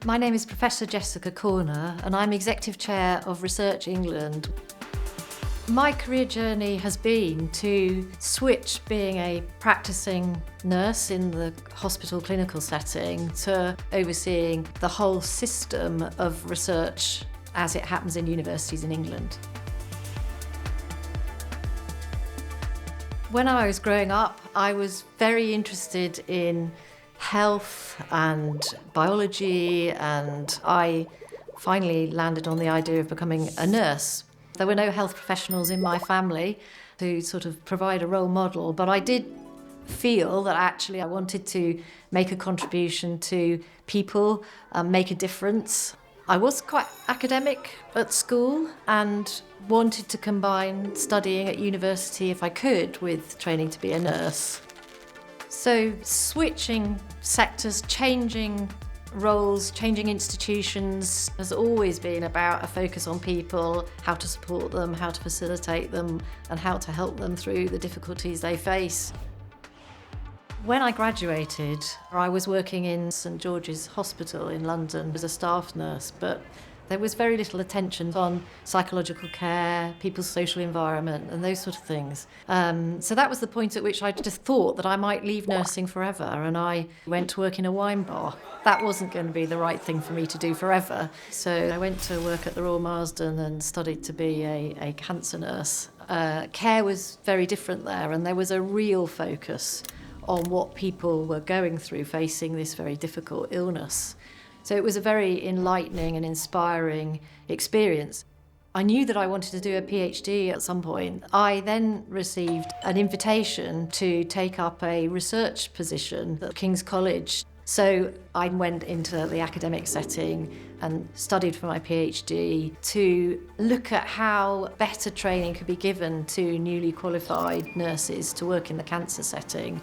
My name is Professor Jessica Corner and I'm Executive Chair of Research England. My career journey has been to switch being a practicing nurse in the hospital clinical setting to overseeing the whole system of research as it happens in universities in England. When I was growing up, I was very interested in health and biology, and I finally landed on the idea of becoming a nurse. There were no health professionals in my family to sort of provide a role model, but I did feel that actually I wanted to make a contribution to people, make a difference. I was quite academic at school and wanted to combine studying at university if I could with training to be a nurse. So switching sectors, changing roles, changing institutions has always been about a focus on people, how to support them, how to facilitate them, and how to help them through the difficulties they face. When I graduated, I was working in St George's Hospital in London as a staff nurse, but there was very little attention on psychological care, people's social environment and those sort of things. So that was the point at which I just thought that I might leave nursing forever, and I went to work in a wine bar. That wasn't going to be the right thing for me to do forever. So I went to work at the Royal Marsden and studied to be a cancer nurse. Care was very different there, and there was a real focus on what people were going through facing this very difficult illness. So it was a very enlightening and inspiring experience. I knew that I wanted to do a PhD at some point. I then received an invitation to take up a research position at King's College. So I went into the academic setting and studied for my PhD to look at how better training could be given to newly qualified nurses to work in the cancer setting.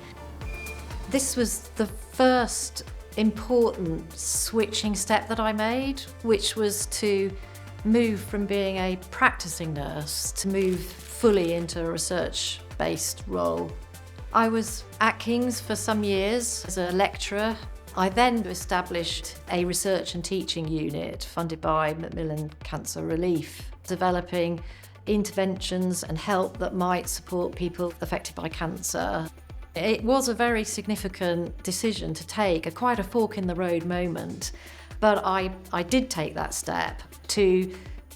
This was the first important switching step that I made, which was to move from being a practicing nurse to move fully into a research-based role. I was at King's for some years as a lecturer. I then established a research and teaching unit funded by Macmillan Cancer Relief, developing interventions and help that might support people affected by cancer. It was a very significant decision to take, quite a fork in the road moment, but I did take that step to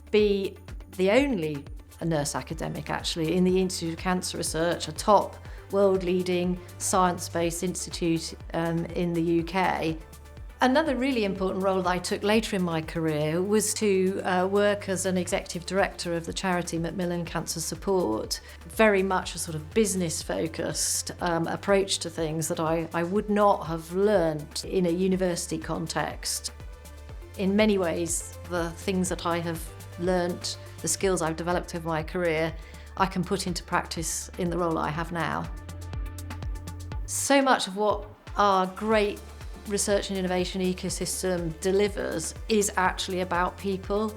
be the only nurse academic actually in the Institute of Cancer Research, a top world-leading science-based institute in the UK. Another really important role that I took later in my career was to work as an executive director of the charity Macmillan Cancer Support. Very much a sort of business-focused approach to things that I would not have learned in a university context. In many ways, the things that I have learnt, the skills I've developed over my career, I can put into practice in the role I have now. So much of what our great research and innovation ecosystem delivers is actually about people.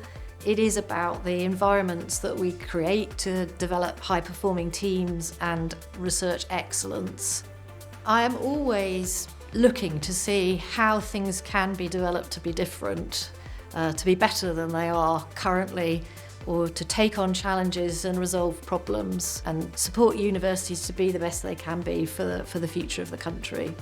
It is about the environments that we create to develop high-performing teams and research excellence. I am always looking to see how things can be developed to be different, to be better than they are currently, or to take on challenges and resolve problems and support universities to be the best they can be for the future of the country.